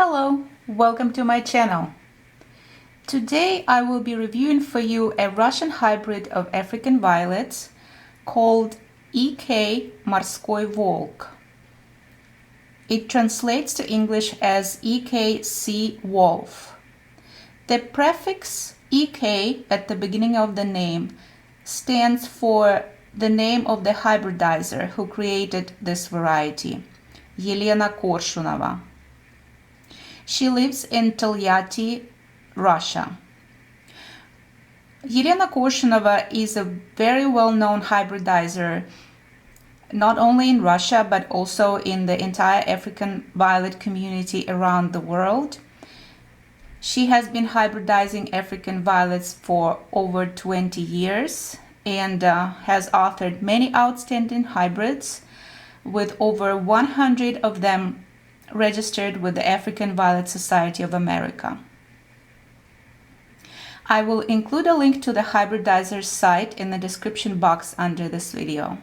Hello, welcome to my channel. Today I will be reviewing for you a Russian hybrid of African violets called EK-Morskoi Volk. It translates to English as EK-Sea Wolf. The prefix EK at the beginning of the name stands for the name of the hybridizer who created this variety, Korshunova. She lives in Tольятти, Russia. Korshunova is a very well-known hybridizer, not only in Russia but also in the entire African violet community around the world. She has been hybridizing African violets for over 20 years and has authored many outstanding hybrids, with over 100 of them registered with the African Violet Society of America. I will include a link to the hybridizer's site in the description box under this video.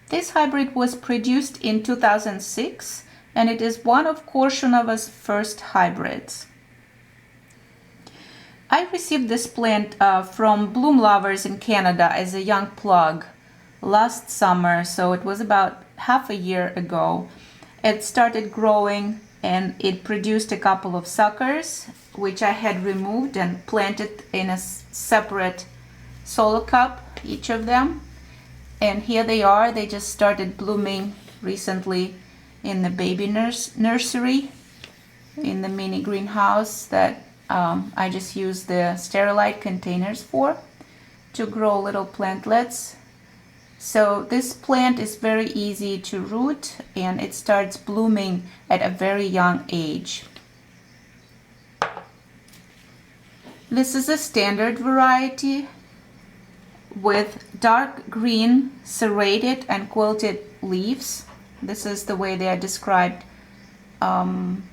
This hybrid was produced in 2006 and it is one of Korshunova's first hybrids. I received this plant from Bloom Lovers in Canada as a young plug last summer, so it was about half a year ago. It started growing and it produced a couple of suckers, which I had removed and planted in a separate solo cup, each of them. And here they are. They just started blooming recently in the baby nursery, in the mini greenhouse that I just use the sterilite containers for to grow little plantlets. So this plant is very easy to root and it starts blooming at a very young age. This is a standard variety with dark green serrated and quilted leaves. This is the way they are described on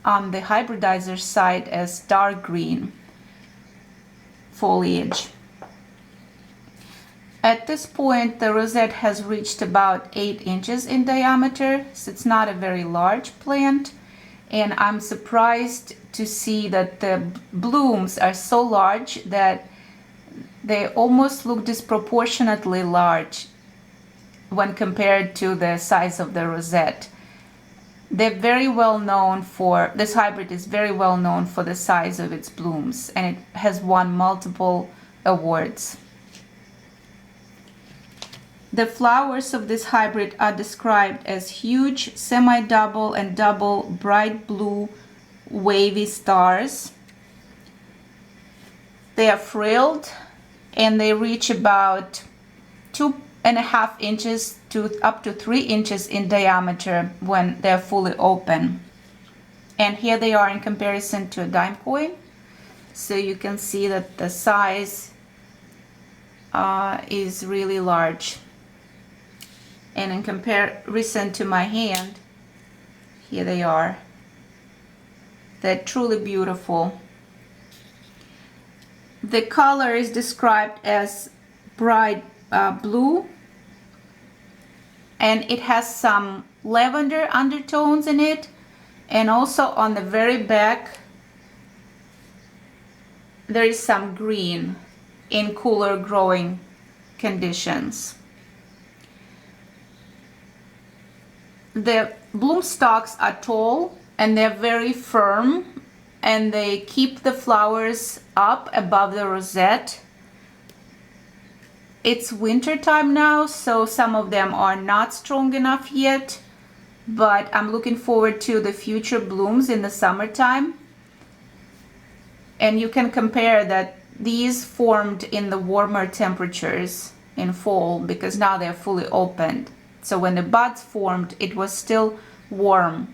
the hybridizer side as dark green foliage. At this point, the rosette has reached about 8 inches in diameter, so it's not a very large plant. And I'm surprised to see that the blooms are so large that they almost look disproportionately large when compared to the size of the rosette. They're very well known for, this hybrid is very well known for the size of its blooms, and it has won multiple awards. The flowers of this hybrid are described as huge, semi-double and double bright blue wavy stars. They are frilled and they reach about 2.5 inches to up to 3 inches in diameter when they're fully open. And here they are in comparison to a dime coin. So you can see that the size is really large. And in comparison to my hand, here they are. They're truly beautiful. The color is described as bright blue, and it has some lavender undertones in it, and also on the very back there is some green in cooler growing conditions. The bloom stalks are tall and they're very firm, and they keep the flowers up above the rosette. It's winter time now, so some of them are not strong enough yet, but I'm looking forward to the future blooms in the summertime. And you can compare that these formed in the warmer temperatures in fall, because now they're fully opened. So when the buds formed, it was still warm.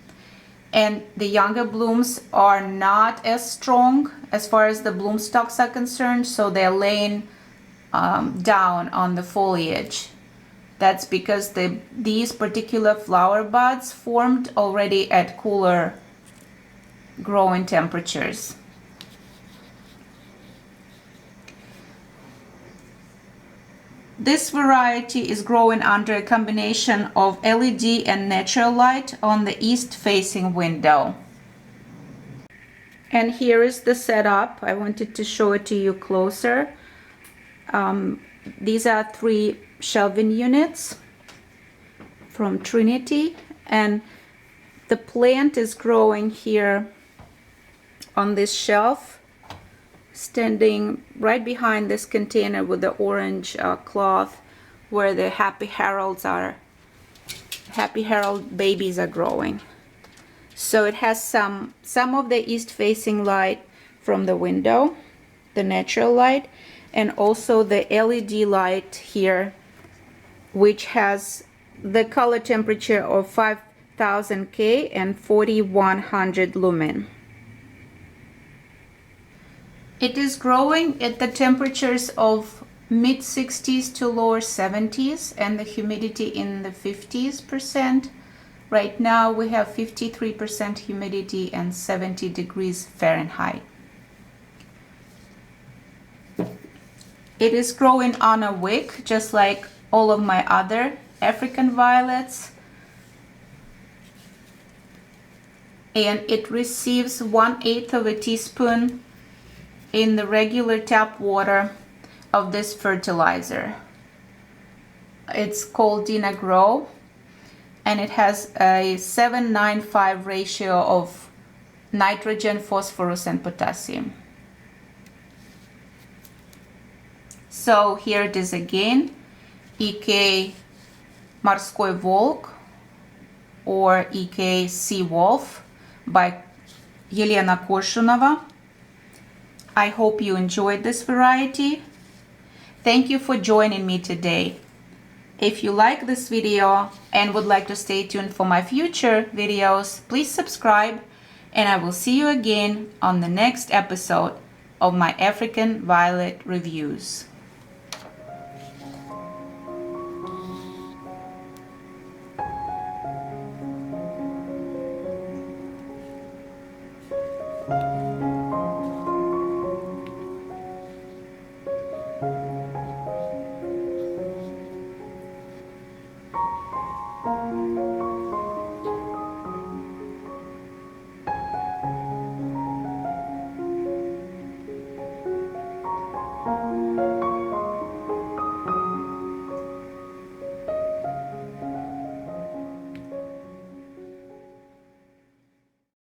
And the younger blooms are not as strong as far as the bloom stalks are concerned, so they're laying down on the foliage. That's because these particular flower buds formed already at cooler growing temperatures. This variety is growing under a combination of LED and natural light on the east-facing window. And here is the setup. I wanted to show it to you closer. These are 3 shelving units from Trinity, and the plant is growing here on this shelf, standing right behind this container with the orange cloth where the Happy Harold babies are growing. So it has some of the east-facing light from the window, the natural light, and also the LED light here, which has the color temperature of 5000 K and 4100 lumen. It is growing at the temperatures of mid-60s to lower 70s and the humidity in the 50%. Right now we have 53% humidity and 70 degrees Fahrenheit. It is growing on a wick, just like all of my other African violets. And it receives 1/8 of a teaspoon in the regular tap water of this fertilizer. It's called Dina Grow, and it has a 7:9:5 ratio of nitrogen, phosphorus, and potassium. So here it is again, EK-Morskoi Volk or EK-Sea Wolf by Korshunova. I hope you enjoyed this variety. Thank you for joining me today. If you like this video and would like to stay tuned for my future videos, please subscribe, and I will see you again on the next episode of my African Violet reviews.